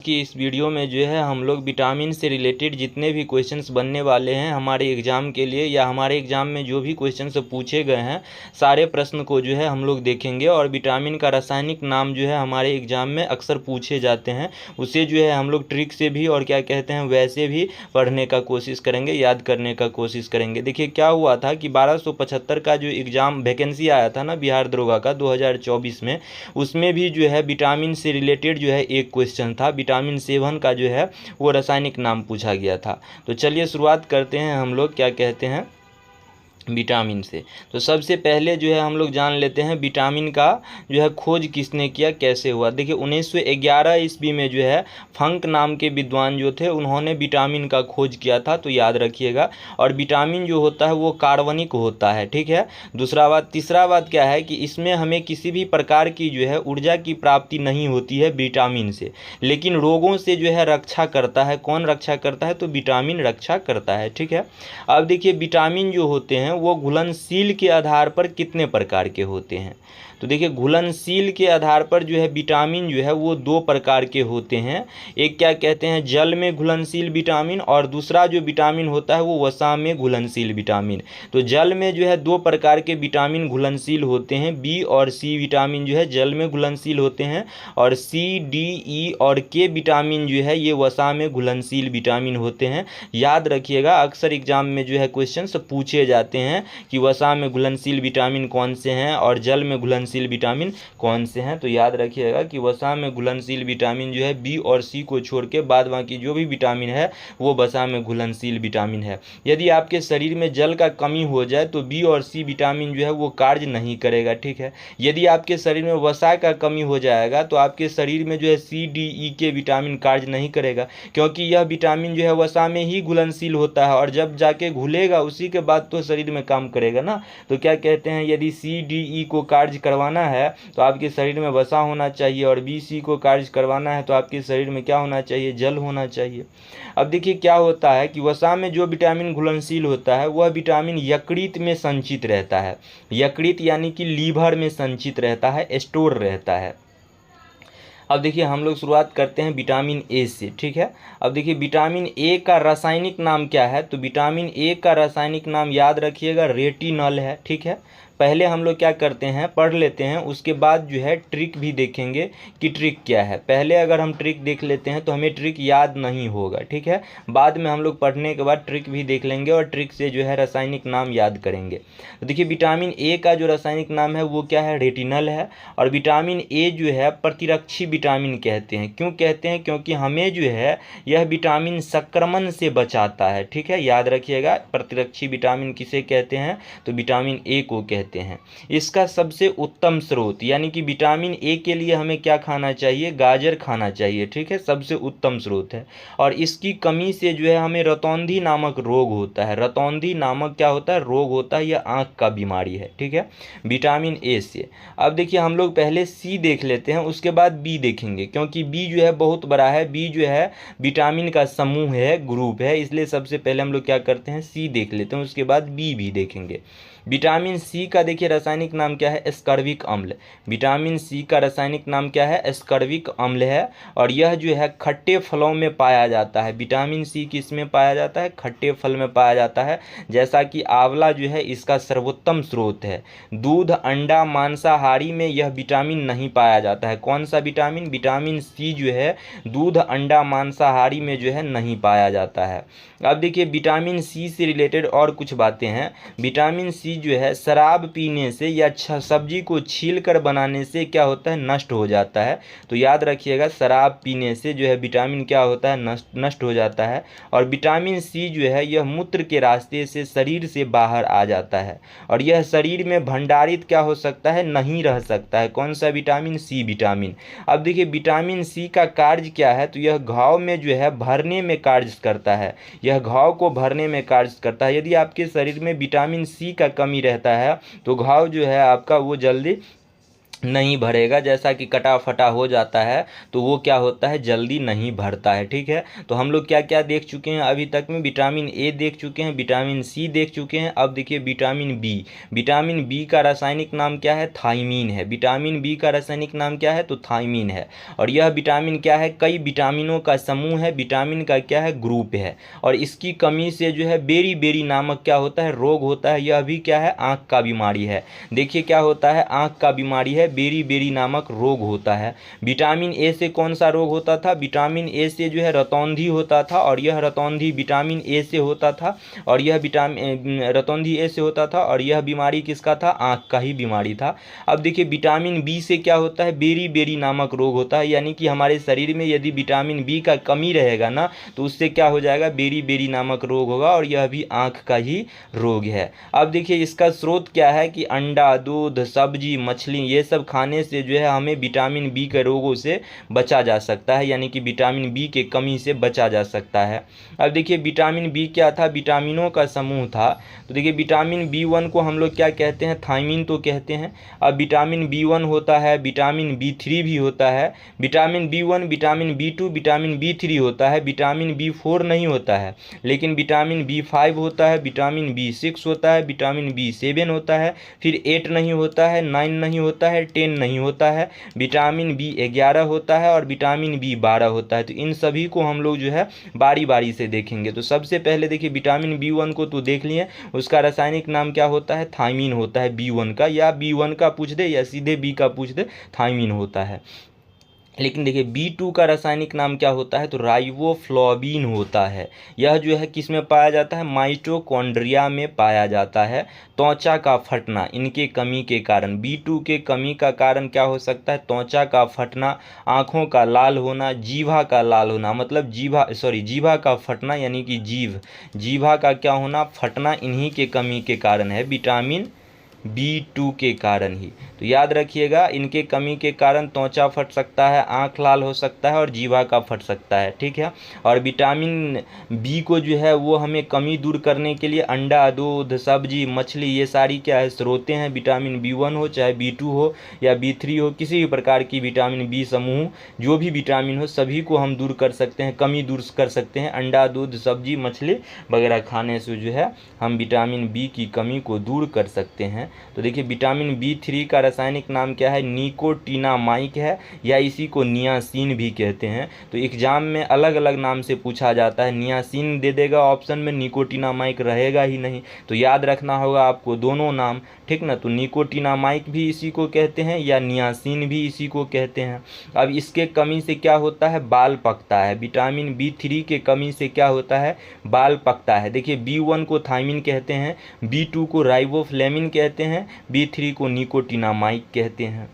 कि इस वीडियो में जो है हम लोग विटामिन से रिलेटेड जितने भी क्वेश्चंस बनने वाले हैं हमारे एग्ज़ाम के लिए या हमारे एग्ज़ाम में जो भी क्वेश्चंस पूछे गए हैं सारे प्रश्न को जो है हम लोग देखेंगे। और विटामिन का रासायनिक नाम जो है हमारे एग्ज़ाम में अक्सर पूछे जाते हैं, उसे जो है हम लोग ट्रिक से भी और क्या कहते हैं वैसे भी पढ़ने का कोशिश करेंगे, याद करने का कोशिश करेंगे। देखिए क्या हुआ था कि 1275 का जो एग्ज़ाम वैकेंसी आया था ना बिहार दरोगा का 2024 में, उसमें भी जो है विटामिन से रिलेटेड जो है एक क्वेश्चन था। विटामिन 7 का जो है वो रासायनिक नाम पूछा गया था। तो चलिए शुरुआत करते हैं हम लोग क्या कहते हैं विटामिन से। तो सबसे पहले जो है हम लोग जान लेते हैं विटामिन का जो है खोज किसने किया, कैसे हुआ। देखिए 1911 ईस्वी में जो है फंक नाम के विद्वान जो थे उन्होंने विटामिन का खोज किया था, तो याद रखिएगा। और विटामिन जो होता है वो कार्बनिक होता है, ठीक है। तीसरा बात क्या है कि इसमें हमें किसी भी प्रकार की जो है ऊर्जा की प्राप्ति नहीं होती है विटामिन से, लेकिन रोगों से जो है रक्षा करता है। कौन रक्षा करता है? तो विटामिन रक्षा करता है, ठीक है। अब देखिए विटामिन जो होते हैं वो घुलनशील के आधार पर कितने प्रकार के होते हैं। तो देखिए घुलनशील के आधार पर जो है विटामिन जो है वो दो प्रकार के होते हैं। एक क्या कहते हैं जल में घुलनशील विटामिन, और दूसरा जो विटामिन होता है वो वसा में घुलनशील विटामिन। तो जल में जो है दो प्रकार के विटामिन घुलनशील होते हैं, बी और सी विटामिन जो है जल में घुलनशील होते हैं, और सी, डी, ई और के विटामिन जो है ये वसा में घुलनशील विटामिन होते हैं। याद रखिएगा अक्सर एग्जाम में जो है क्वेश्चन पूछे जाते हैं कि वसा में घुलनशील विटामिन कौन से हैं और जल में घुलनशील विटामिन कौन से हैं। तो याद रखिएगा कि वसा में घुलनशील विटामिन जो है बी और सी को छोड़ के बाद बाकी जो भी विटामिन है वो वसा में घुलनशील विटामिन है। यदि आपके शरीर में जल का कमी हो जाए तो बी और सी विटामिन जो है वो कार्य नहीं करेगा, ठीक है। यदि आपके शरीर में वसा का कमी हो जाएगा तो आपके शरीर में जो है सी, डी, ई के विटामिन कार्य नहीं करेगा, क्योंकि यह विटामिन जो है वसा में ही घुलनशील होता है और जब जाके घुलेगा उसी के बाद तो शरीर में काम करेगा ना। तो क्या कहते हैं यदि सी, डी, ई को कार्य करवाना है तो आपके शरीर में वसा होना चाहिए, और बी, सी को कार्य करवाना है तो आपके शरीर में क्या होना चाहिए? जल होना चाहिए। अब देखिए क्या होता है कि वसा में जो विटामिन घुलनशील होता है वह विटामिन यकृत में संचित रहता है। यकृत यानी कि लीवर में संचित रहता है, स्टोर रहता है। अब देखिए हम लोग शुरुआत करते हैं विटामिन ए से, ठीक है। अब देखिए विटामिन ए का रासायनिक नाम क्या है? तो विटामिन ए का रासायनिक नाम याद रखिएगा रेटिनॉल है, ठीक है। पहले हम लोग क्या करते हैं पढ़ लेते हैं, उसके बाद जो है ट्रिक भी देखेंगे कि ट्रिक क्या है। पहले अगर हम ट्रिक देख लेते हैं तो हमें ट्रिक याद नहीं होगा, ठीक है। बाद में हम लोग पढ़ने के बाद ट्रिक भी देख लेंगे और ट्रिक से जो है रासायनिक नाम याद करेंगे। तो देखिए विटामिन ए का जो रासायनिक नाम है वो क्या है? रेटिनल है। और विटामिन ए जो है प्रतिरक्षी विटामिन कहते हैं। क्यों कहते हैं? क्योंकि हमें जो है यह विटामिन संक्रमण से बचाता है, ठीक है। याद रखिएगा प्रतिरक्षी विटामिन किसे कहते हैं? तो विटामिन ए को कहते हैं। इसका सबसे उत्तम स्रोत यानी कि विटामिन ए के लिए हमें क्या खाना चाहिए? गाजर खाना चाहिए, ठीक है। सबसे उत्तम स्रोत है। और इसकी कमी से जो है हमें रतौंधी नामक रोग होता है। रतौंधी नामक क्या होता है? रोग होता है, यह आंख का बीमारी है, ठीक है, विटामिन ए से। अब देखिए हम लोग पहले सी देख लेते हैं, उसके बाद बी देखेंगे, क्योंकि बी जो है बहुत बड़ा है। बी जो है विटामिन का समूह है, ग्रुप है, इसलिए सबसे पहले हम लोग क्या करते हैं सी देख लेते हैं, उसके बाद बी भी देखेंगे। विटामिन सी का देखिए रासायनिक नाम क्या है? एस्कॉर्बिक अम्ल। विटामिन सी का रासायनिक नाम क्या है? एस्कॉर्बिक अम्ल है। और यह जो है खट्टे फलों में पाया जाता है। विटामिन सी किस में पाया जाता है? खट्टे फल में पाया जाता है। जैसा कि आंवला जो है इसका सर्वोत्तम स्रोत है। दूध, अंडा, मांसाहारी में यह विटामिन नहीं पाया जाता है। कौन सा विटामिन? विटामिन सी जो है दूध, अंडा, मांसाहारी में जो है नहीं पाया जाता है। अब देखिए विटामिन सी से रिलेटेड और कुछ बातें हैं। विटामिन सी जो है शराब पीने से या सब्जी को छील कर बनाने से क्या होता है? नष्ट हो जाता है। तो याद रखिएगा शराब पीने से जो है विटामिन क्या होता है? नष्ट हो जाता है। और विटामिन सी जो है यह मूत्र के रास्ते से शरीर से बाहर आ जाता है, और यह शरीर में भंडारित क्या हो सकता है? नहीं रह सकता है। कौन सा विटामिन? C vitamin. अब देखिए विटामिन सी का कार्य क्या है? तो यह घाव में जो है भरने में कार्य करता है। यह घाव को भरने में कार्य करता है। यदि आपके शरीर में विटामिन सी का कमी रहता है तो घाव जो है आपका वो जल्दी नहीं भरेगा, जैसा कि कटा फटा हो जाता है तो वो क्या होता है, जल्दी नहीं भरता है। ठीक है, तो हम लोग क्या क्या देख चुके हैं अभी तक में, विटामिन ए देख चुके हैं, विटामिन सी देख चुके हैं। अब देखिए विटामिन बी, विटामिन बी का रासायनिक नाम क्या है, थाइमीन है। विटामिन बी का रासायनिक नाम क्या है, तो थाइमीन है। और यह विटामिन क्या है, कई विटामिनों का समूह है, विटामिन का क्या है, ग्रुप है। और इसकी कमी से जो है बेरी बेरी नामक क्या होता है, रोग होता है। यह भी क्या है, आँख का बीमारी है। देखिए क्या होता है, आँख का बीमारी है, बेरी बेरी नामक रोग होता है। विटामिन ए से कौन सा रोग होता था, विटामिन ए से जो है रतौंधी होता था, और यह रतौंधी विटामिन ए से होता था, और यह विटामिन रतौंधी ए से होता था, और यह बीमारी किसका था, आँख का ही बीमारी था। अब देखिए विटामिन बी से क्या होता है, बेरी बेरी नामक रोग होता है। यानी कि हमारे शरीर में यदि विटामिन बी का कमी रहेगा ना, तो उससे क्या हो जाएगा, बेरी बेरी नामक रोग होगा, और यह भी आँख का ही रोग है। अब देखिए इसका स्रोत क्या है कि अंडा, दूध, सब्जी, मछली, ये सब खाने से जो है हमें विटामिन बी के रोगों से बचा जा सकता है, यानी कि विटामिन बी के कमी से बचा जा सकता है। अब देखिए विटामिन बी क्या था, विटामिनों का समूह था। तो देखिए विटामिन बी वन को हम लोग क्या कहते हैं, थाइमीन तो कहते हैं। अब विटामिन बी वन होता है, विटामिन बी थ्री भी होता है। Vitamin B one, vitamin B two, vitamin B three होता है, विटामिन बी फोर नहीं होता है। लेकिन विटामिन बी फाइव होता है, विटामिन बी सिक्स होता है, विटामिन बी सेवन होता है, फिर 8 नहीं होता है, 9 नहीं होता है, 10 नहीं होता है, विटामिन बी 11 होता है, और विटामिन बी 12 होता है। तो इन सभी को हम लोग जो है बारी बारी से देखेंगे। तो सबसे पहले देखिए विटामिन बी वन को तो देख लिए, उसका रासायनिक नाम क्या होता है, थाइमीन होता है बी वन का, या बी वन का पूछ दे या सीधे बी का पूछ दे, थाइमीन होता है। लेकिन देखिए बी टू का रासायनिक नाम क्या होता है, तो राइबोफ्लाविन होता है। यह जो है किस में पाया जाता है, माइटोकॉन्ड्रिया में पाया जाता है। त्वचा का फटना इनके कमी के कारण, बी टू के कमी का कारण क्या हो सकता है, त्वचा का फटना, आँखों का लाल होना, जीभा का लाल होना, मतलब जीभा का फटना, यानी कि जीभा का क्या होना, फटना, इन्हीं के कमी के कारण है, विटामिन बी टू के कारण ही। तो याद रखिएगा, इनके कमी के कारण त्वचा फट सकता है, आँख लाल हो सकता है, और जीवा का फट सकता है। ठीक है, और विटामिन बी को जो है वो हमें कमी दूर करने के लिए अंडा, दूध, सब्जी, मछली, ये सारी क्या है, स्रोतें हैं। विटामिन बी वन हो, चाहे बी टू हो या बी थ्री हो, किसी भी प्रकार की विटामिन बी समूह, जो भी विटामिन हो, सभी को हम दूर कर सकते हैं, कमी दूर कर सकते हैं। अंडा, दूध, सब्जी, मछली वगैरह खाने से जो है हम विटामिन बी की कमी को दूर कर सकते हैं। तो देखिए विटामिन बी थ्री का रासायनिक नाम क्या है, निकोटिनामाइक है, या इसी को नियासिन भी कहते हैं। तो एग्जाम में अलग अलग नाम से पूछा जाता है, नियासिन दे देगा ऑप्शन में, निकोटिनामाइक रहेगा ही नहीं। तो याद रखना होगा आपको दोनों नाम, ठीक ना। तो निकोटिनामाइक भी इसी को कहते हैं, या नियासिन भी इसी को कहते हैं। अब इसके कमी से क्या होता है, बाल पकता है। विटामिन बी थ्री के कमी से क्या होता है, बाल पकता है। देखिए बी वन को थाइमिन कहते हैं, बी टू को राइबोफ्लेविन कहते हैं, बी थ्री को निकोटिनामाइक कहते हैं।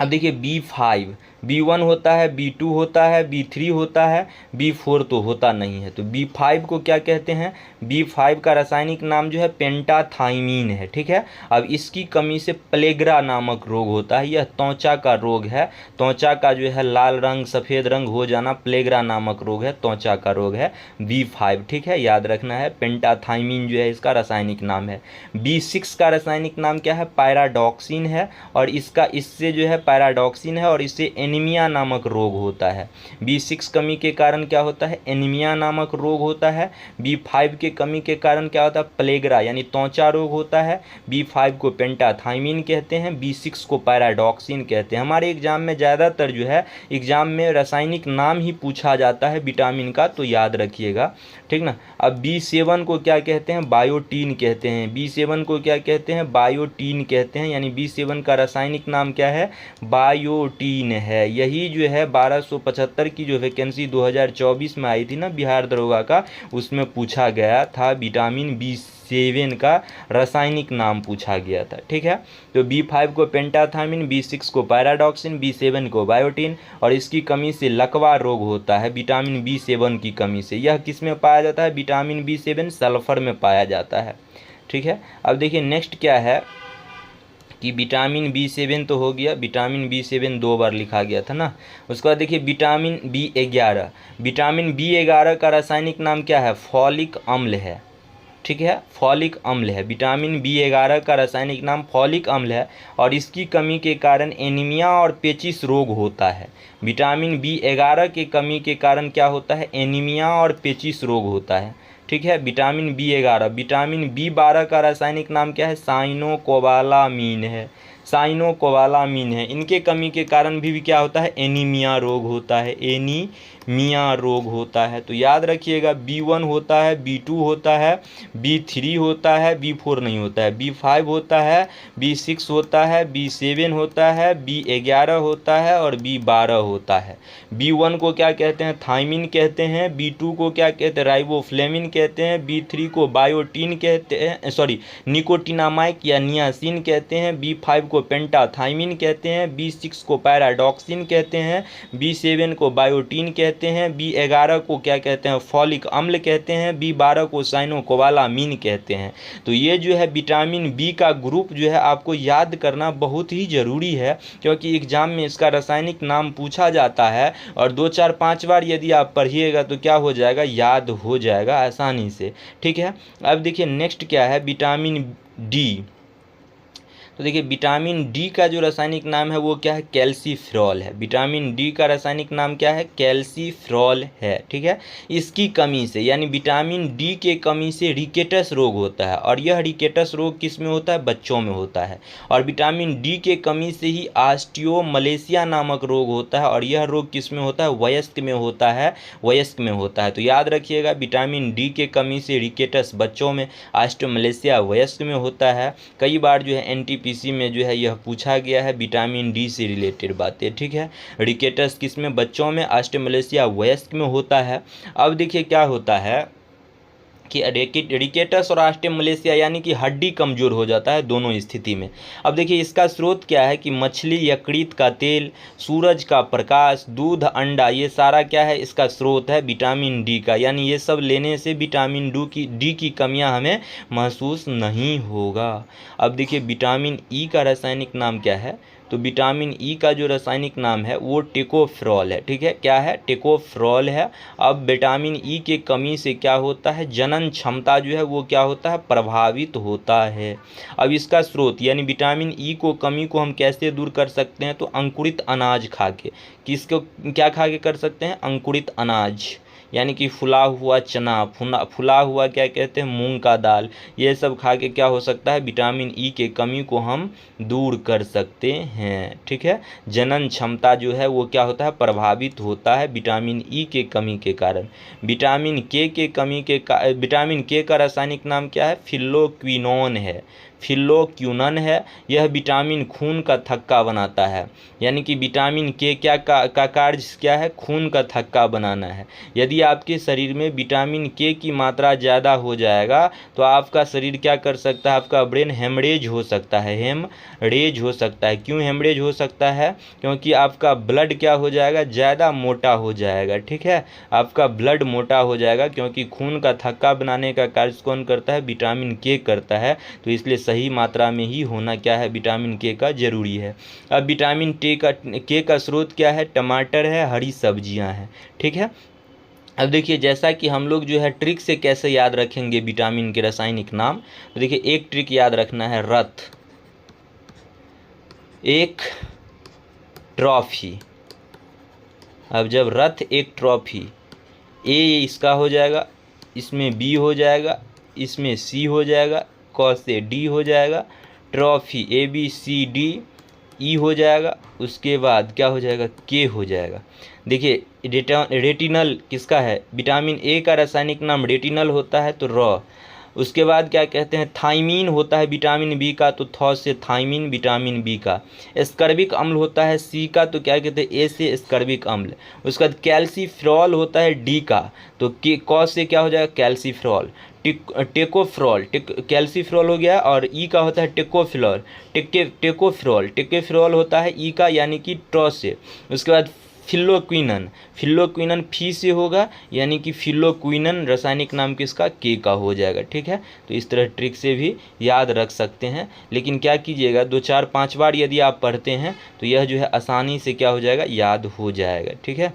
अब देखिए बी फाइव, बी वन होता है, बी टू होता है, बी थ्री होता है, बी फोर तो होता नहीं है। तो बी फाइव को क्या कहते हैं, बी फाइव का रासायनिक नाम जो है पेंटाथाइमीन है। ठीक है, अब इसकी कमी से प्लेग्रा नामक रोग होता है, यह त्वचा का रोग है। त्वचा का जो है लाल रंग, सफ़ेद रंग हो जाना, प्लेग्रा नामक रोग है, त्वचा का रोग है बी फाइव। ठीक है, याद रखना है, पेंटाथाइमीन जो है इसका रासायनिक नाम है। बी सिक्स का रासायनिक नाम क्या है, पैराडॉक्सिन है, और इससे जो है पैराडॉक्सिन है, और इससे एनीमिया नामक रोग होता है। B6 कमी के कारण क्या होता है, एनीमिया नामक रोग होता है। B5 के कमी के कारण क्या होता है, प्लेग्रा यानी त्वचा रोग होता है। B5 को पेंटाथाइमिन कहते हैं, B6 को पैराडॉक्सिन कहते हैं। हमारे एग्जाम में ज़्यादातर जो है एग्जाम में रासायनिक नाम ही पूछा जाता है विटामिन का, तो याद रखिएगा, ठीक ना। अब B7 को क्या कहते हैं, बायोटीन कहते हैं। B7 को क्या कहते हैं, बायोटीन कहते हैं, यानी B7 का रासायनिक नाम क्या है, बायोटीन है। यही जो है 1275 की जो वैकेंसी 2024 में आई थी ना बिहार दरोगा का, उसमें पूछा गया था विटामिन B7 का रासायनिक नाम पूछा गया था। ठीक है, तो B5 को पेंटाथाइमिन, B6 को पैराडॉक्सिन, B7 को बायोटीन, और इसकी कमी से लकवा रोग होता है विटामिन B7 की कमी से। यह किस में पाया जाता है, विटामिन B7 सल्फर में पाया जाता है। ठीक है, अब देखिए नेक्स्ट क्या है कि विटामिन B7 तो हो गया, विटामिन B7 दो बार लिखा गया था ना। उसके बाद देखिए विटामिन B11, विटामिन B11 का रासायनिक नाम क्या है, फॉलिक अम्ल है। ठीक है, फॉलिक अम्ल है। विटामिन B11 का रासायनिक नाम फॉलिक अम्ल है और इसकी कमी के कारण एनीमिया और पेचिश रोग होता है। विटामिन B11 की कमी के कारण क्या होता है? एनीमिया और पेचिश रोग होता है। ठीक है, विटामिन B11। विटामिन B12 का रासायनिक नाम क्या है? साइनोकोबालामीन है। साइनोकोबालामीन है। इनके कमी के कारण भी क्या होता है? एनीमिया रोग होता है। एनीमिया रोग होता है। तो याद रखिएगा, B1 होता है, B2 होता है, B3 होता है, B4 नहीं होता है, B5 होता है, B6 होता है, B7 होता है, B11 होता है और B12 होता है। B1 को क्या कहते हैं? थाइमिन कहते हैं। B2 को क्या कहते हैं? राइबोफ्लेविन कहते हैं। B3 को बायोटीन कहते हैं, सॉरी निकोटिनामाइड या नियासिन कहते हैं। B5 को पेंटाथाइमिन कहते हैं। B6 को पैराडॉक्सिन कहते हैं। B7 को बायोटीन कहते हैं। B11 को क्या कहते हैं? फॉलिक अम्ल कहते हैं। B12 को साइनोकोबालामीन कहते हैं। तो ये जो है विटामिन बी का ग्रुप जो है आपको याद करना बहुत ही ज़रूरी है, क्योंकि एग्जाम में इसका रासायनिक नाम पूछा जाता है और 2 4 5 बार यदि आप पढ़िएगा तो क्या हो जाएगा? याद हो जाएगा आसानी से। ठीक है, अब देखिए नेक्स्ट क्या है? Vitamin D. तो देखिए विटामिन डी का जो रासायनिक नाम है वो क्या है? कैल्सीफेरॉल है। विटामिन डी का रासायनिक नाम क्या है? कैल्सीफेरॉल है। ठीक है, इसकी कमी से यानी विटामिन डी के कमी से रिकेटस रोग होता है और यह रिकेटस रोग किस में होता है? बच्चों में होता है। और विटामिन डी के कमी से ही ऑस्टियोमलेशिया नामक रोग होता है और यह रोग किस में होता है? वयस्क में होता है। वयस्क में होता है। तो याद रखिएगा, विटामिन डी के कमी से रिकेटस बच्चों में, ऑस्टियोमलेशिया वयस्क में होता है। कई बार जो है एनटीपीसी में जो है यह पूछा गया है विटामिन डी से रिलेटेड बातें। ठीक है, रिकेटस किस में? बच्चों में। ऑस्टियोमलेशिया वयस्क में होता है। अब देखिए क्या होता है कि रिकेटस और ऑस्टियोमलेशिया यानी कि हड्डी कमज़ोर हो जाता है दोनों स्थिति में। अब देखिए इसका स्रोत क्या है कि मछली, यकृत का तेल, सूरज का प्रकाश, दूध, अंडा, ये सारा क्या है? इसका स्रोत है विटामिन डी का। यानी ये सब लेने से विटामिन डी की कमियां हमें महसूस नहीं होगा। अब देखिए विटामिन ई का रासायनिक नाम क्या है? तो विटामिन ई का जो रासायनिक नाम है वो टेकोफेरॉल है। ठीक है, क्या है? टेकोफेरॉल है। अब विटामिन ई के कमी से क्या होता है? जनन क्षमता जो है वो क्या होता है? प्रभावित होता है। अब इसका स्रोत यानी विटामिन ई को कमी को हम कैसे दूर कर सकते हैं? तो अंकुरित अनाज खा के। किसको क्या खा के कर सकते हैं? अंकुरित अनाज, यानी कि फुला हुआ चना, फुला हुआ क्या कहते हैं? मूंग का दाल। ये सब खा के क्या हो सकता है? विटामिन ई के कमी को हम दूर कर सकते हैं। ठीक है, जनन क्षमता जो है वो क्या होता है? प्रभावित होता है विटामिन ई के कमी के कारण। विटामिन के का रासायनिक नाम क्या है? फिल्लोक्विनोन है। फिल्लोक्विनोन है। यह विटामिन खून का थक्का बनाता है। यानी कि विटामिन के क्या का कार्य क्या है? खून का थक्का बनाना है। यदि आपके शरीर में विटामिन के की मात्रा ज़्यादा हो जाएगा तो आपका शरीर क्या कर सकता है? आपका ब्रेन हेमरेज हो सकता है। हेमरेज हो सकता है। क्यों हेमरेज हो सकता है? क्योंकि आपका ब्लड क्या हो जाएगा? ज़्यादा मोटा हो जाएगा। ठीक है, आपका ब्लड मोटा हो जाएगा क्योंकि खून का थक्का बनाने का कार्य कौन करता है? विटामिन के करता है। तो इसलिए सही मात्रा में ही होना क्या है? विटामिन के का जरूरी है। अब विटामिन के का स्रोत क्या है? टमाटर है, हरी सब्जियां हैं। ठीक है, अब देखिए जैसा कि हम लोग जो है ट्रिक से कैसे याद रखेंगे विटामिन के रासायनिक नाम, तो देखिए एक ट्रिक याद रखना है, रथ, एक ट्रॉफी। अब जब रथ एक ट्रॉफी, ए इसका हो जाएगा, इसमें बी हो जाएगा, इसमें सी हो जाएगा, क से डी हो जाएगा, trophy A B C D E हो जाएगा, उसके बाद क्या हो जाएगा? के हो जाएगा। देखिए रेटिनल किसका है? विटामिन ए का रासायनिक नाम रेटिनल होता है, तो र। उसके बाद क्या कहते हैं? थाइमीन होता है विटामिन बी का, तो थ से थाइमीन विटामिन बी का। एस्कर्बिक अम्ल होता है सी का, तो क्या कहते हैं? ए से एस्कर्बिक अम्ल। उसके बाद कैल्सीफेरॉल होता है डी का, तो के क से क्या हो जाएगा? कैल्सीफेरॉल। टेकोफेरॉल, कैल्सीफेरॉल हो गया, और ई का होता है टेकोफेरॉल। टेकोफेरॉल होता है ई का, यानी कि ट्र से। उसके बाद फिल्लोक्विनन फी से होगा, यानी कि फिल्लोक्विनन रासायनिक नाम किसका? के का हो जाएगा। ठीक है, तो इस तरह ट्रिक से भी याद रख सकते हैं। लेकिन क्या कीजिएगा, 2 4 5 बार यदि आप पढ़ते हैं तो यह जो है आसानी से क्या हो जाएगा? याद हो जाएगा। ठीक है।